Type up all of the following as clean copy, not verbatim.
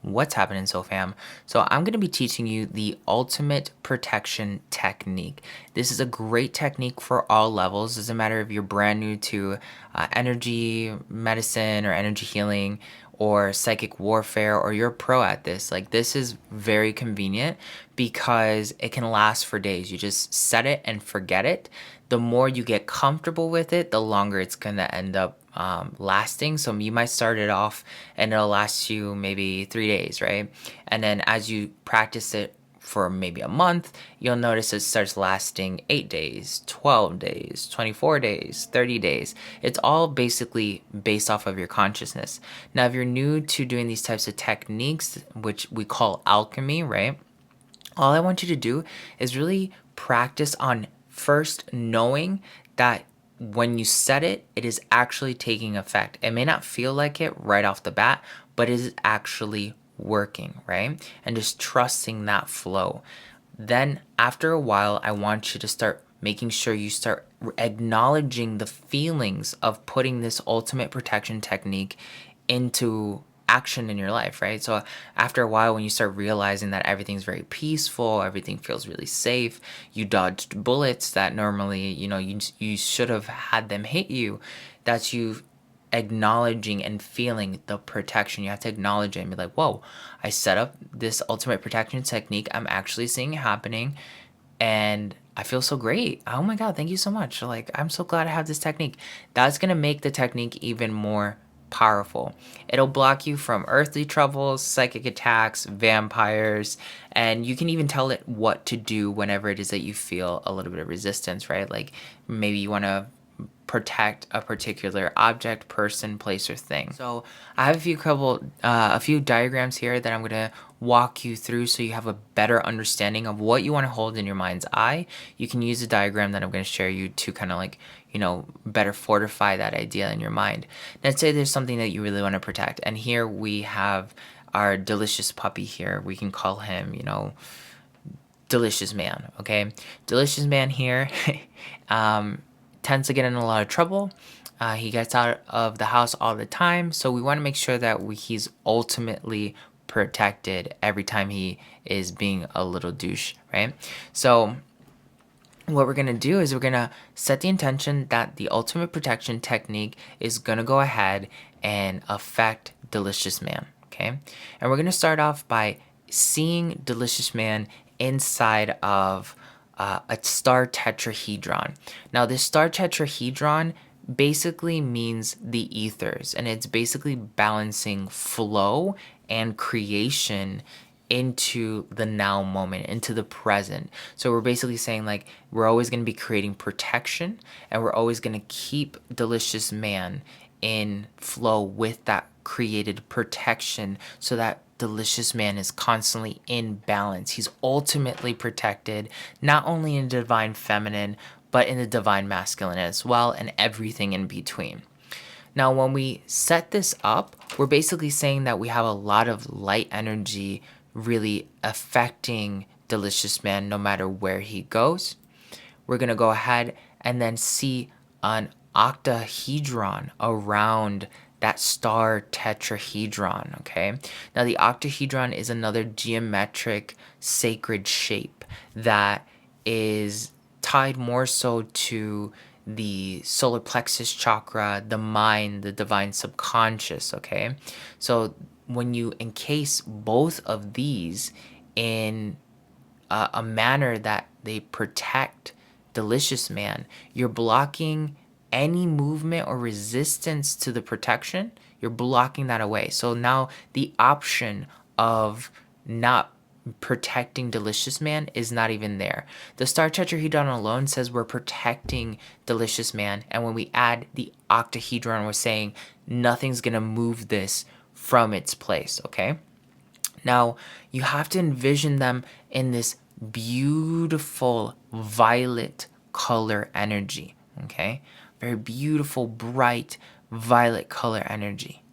What's happening, so fam? So I'm going to be teaching you the ultimate protection technique. This is a great technique for all levels. Doesn't matter if you're brand new to energy medicine or energy healing or psychic warfare, or you're a pro at this. Like, this is very convenient because it can last for days. You just set it and forget it. The more you get comfortable with it, the longer it's going to end up lasting. So you might start it off and it'll last you maybe 3 days, right? And then as you practice it for maybe a month, you'll notice it starts lasting 8 days, 12 days, 24 days, 30 days. It's all basically based off of your consciousness. Now, if you're new to doing these types of techniques, which we call alchemy, right? All I want you to do is really practice on first knowing that when you set it, it is actually taking effect. It may not feel like it right off the bat, but it is actually working, right? And just trusting that flow. Then after a while, I want you to start making sure you start acknowledging the feelings of putting this ultimate protection technique into action in your life, right? So after a while, when you start realizing that everything's very peaceful, everything feels really safe, you dodged bullets that normally, you should have had them hit you, that's you acknowledging and feeling the protection. You have to acknowledge it and be like, whoa, I set up this ultimate protection technique. I'm actually seeing it happening and I feel so great. Oh my God, thank you so much. Like, I'm so glad I have this technique. That's going to make the technique even more powerful. It'll block you from earthly troubles, psychic attacks, vampires, and you can even tell it what to do whenever it is that you feel a little bit of resistance, right? Like maybe you want to protect a particular object, person, place, or thing. So I have a few diagrams here that I'm gonna walk you through so you have a better understanding of what you want to hold in your mind's eye. You can use a diagram that I'm gonna share you to kind of like, better fortify that idea in your mind. Let's say there's something that you really want to protect, and here we have our delicious puppy here. We can call him, Delicious Man, okay? Delicious Man here. Tends to get in a lot of trouble. He gets out of the house all the time, so we want to make sure that he's ultimately protected every time he is being a little douche, right? So what we're going to do is we're going to set the intention that the ultimate protection technique is going to go ahead and affect Delicious Man, okay? And we're going to start off by seeing Delicious Man inside of a star tetrahedron. Now, this star tetrahedron basically means the ethers, and it's basically balancing flow and creation into the now moment, into the present. So we're basically saying, like, we're always going to be creating protection, and we're always going to keep Delicious Man in flow with that created protection, so that Delicious Man is constantly in balance. He's ultimately protected, not only in the divine feminine, but in the divine masculine as well, and everything in between. Now, when we set this up, we're basically saying that we have a lot of light energy really affecting Delicious Man no matter where he goes. We're going to go ahead and then see an octahedron around that star tetrahedron, okay? Now, the octahedron is another geometric sacred shape that is tied more so to the solar plexus chakra, the mind, the divine subconscious, okay? So when you encase both of these in a manner that they protect Delicious Man, you're blocking any movement or resistance to the protection. You're blocking that away. So now the option of not protecting Delicious Man is not even there. The star tetrahedron alone says we're protecting Delicious Man, and when we add the octahedron, we're saying nothing's gonna move this from its place, okay? Now, you have to envision them in this beautiful violet color energy, okay? Very beautiful, bright violet color energy.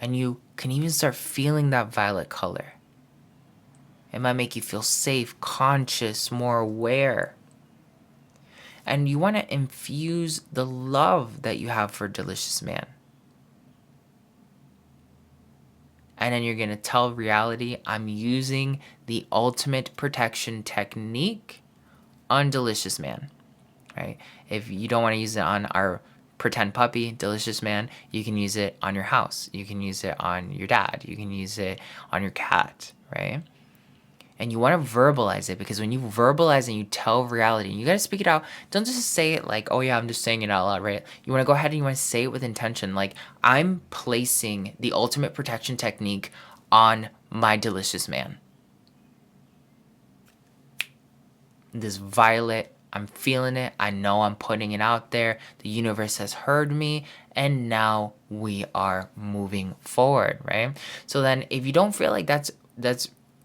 And you can even start feeling that violet color. It might make you feel safe, conscious, more aware. And you want to infuse the love that you have for Delicious Man. and then you're going to tell reality, I'm using the ultimate protection technique on Delicious Man, right? If you don't want to use it on our pretend puppy, Delicious Man, you can use it on your house. You can use it on your dad. You can use it on your cat, right? And you want to verbalize it, because when you verbalize and you tell reality, you got to speak it out. Don't just say it like, oh yeah, I'm just saying it out loud, right? You want to go ahead and you want to say it with intention. Like, I'm placing the ultimate protection technique on my Delicious Man. This violet, I'm feeling it. I know I'm putting it out there. The universe has heard me, and now we are moving forward, right? So then if you don't feel like that's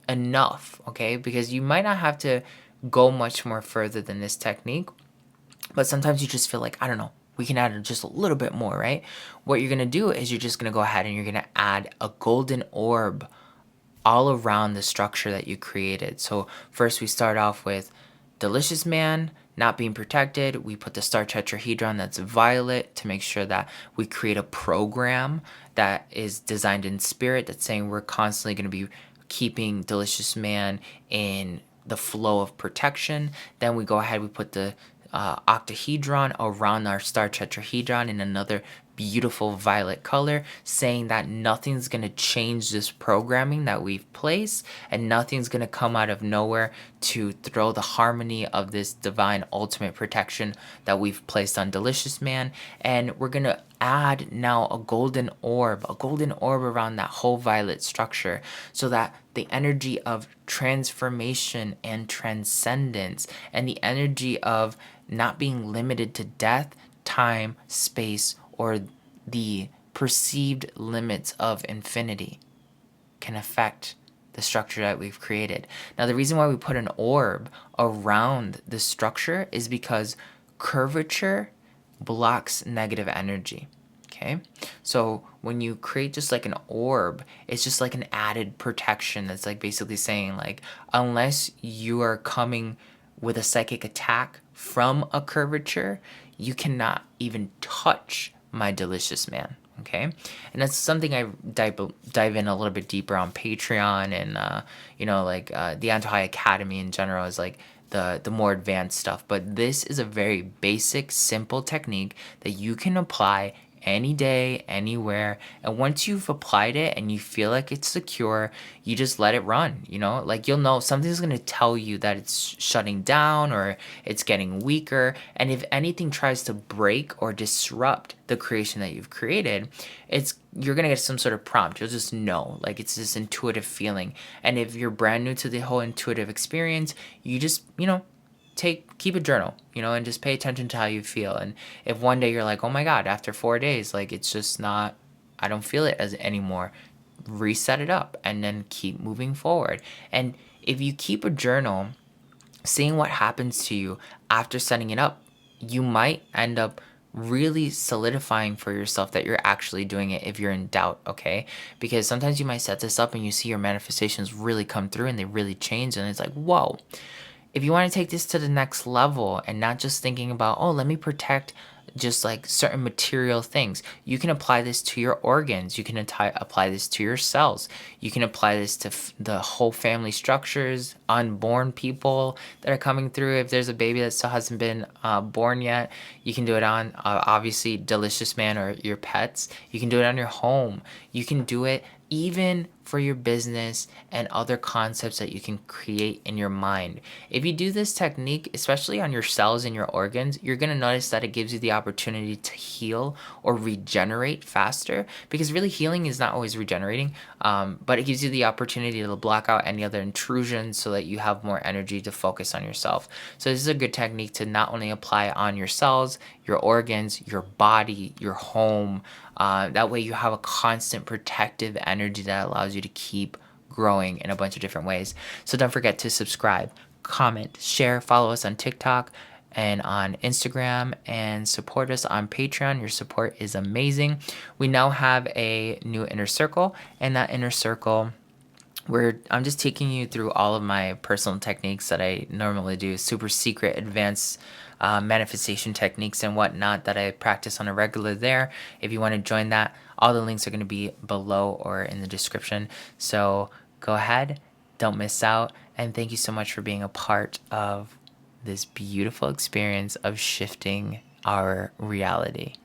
enough, okay? Because you might not have to go much more further than this technique, but sometimes you just feel like, I don't know, we can add just a little bit more, right? What you're going to do is you're just going to go ahead and you're going to add a golden orb all around the structure that you created. So first we start off with Delicious Man not being protected. We put the star tetrahedron that's violet to make sure that we create a program that is designed in spirit, that's saying we're constantly going to be keeping Delicious Man in the flow of protection. Then we go ahead, we put the octahedron around our star tetrahedron in another beautiful violet color, saying that nothing's going to change this programming that we've placed, and nothing's going to come out of nowhere to throw the harmony of this divine ultimate protection that we've placed on Delicious Man. And we're going to add now a golden orb around that whole violet structure, so that the energy of transformation and transcendence, and the energy of not being limited to death, time, space, or the perceived limits of infinity can affect the structure that we've created. Now, the reason why we put an orb around the structure is because curvature blocks negative energy. Okay, so when you create just like an orb, it's just like an added protection that's like basically saying, like, unless you are coming with a psychic attack from a curvature, you cannot even touch my Delicious Man. Okay, and that's something I dive in a little bit deeper on Patreon, and the Antojai Academy in general is like the more advanced stuff. But this is a very basic, simple technique that you can apply any day, anywhere. And once you've applied it and you feel like it's secure, you just let it run. Like, you'll know something's going to tell you that it's shutting down or it's getting weaker. And if anything tries to break or disrupt the creation that you've created, you're going to get some sort of prompt. You'll just know, like, it's this intuitive feeling. And if you're brand new to the whole intuitive experience, you just, keep a journal, and just pay attention to how you feel. And if one day you're like, oh my God, after 4 days, like, it's just not, I don't feel it as anymore, reset it up and then keep moving forward. And if you keep a journal, seeing what happens to you after setting it up, you might end up really solidifying for yourself that you're actually doing it if you're in doubt, okay? Because sometimes you might set this up and you see your manifestations really come through and they really change, and it's like, whoa. If you want to take this to the next level and not just thinking about, oh, let me protect just like certain material things, you can apply this to your organs. You can apply this to your cells. You can apply this to the whole family structures, unborn people that are coming through. If there's a baby that still hasn't been born yet, you can do it on obviously Delicious Man or your pets. You can do it on your home. You can do it even for your business and other concepts that you can create in your mind. If you do this technique, especially on your cells and your organs, you're going to notice that it gives you the opportunity to heal or regenerate faster, because really healing is not always regenerating, but it gives you the opportunity to block out any other intrusions so that you have more energy to focus on yourself. So this is a good technique to not only apply on your cells, your organs, your body, your home. That way you have a constant protective energy that allows you to keep growing in a bunch of different ways. So don't forget to subscribe, comment, share, follow us on TikTok and on Instagram, and support us on Patreon. Your support is amazing. We now have a new inner circle, and that inner circle, I'm just taking you through all of my personal techniques that I normally do, super secret, advanced manifestation techniques and whatnot that I practice on a regular there. If you want to join that, All the links are going to be below or in the description. So go ahead, don't miss out. And thank you so much for being a part of this beautiful experience of shifting our reality.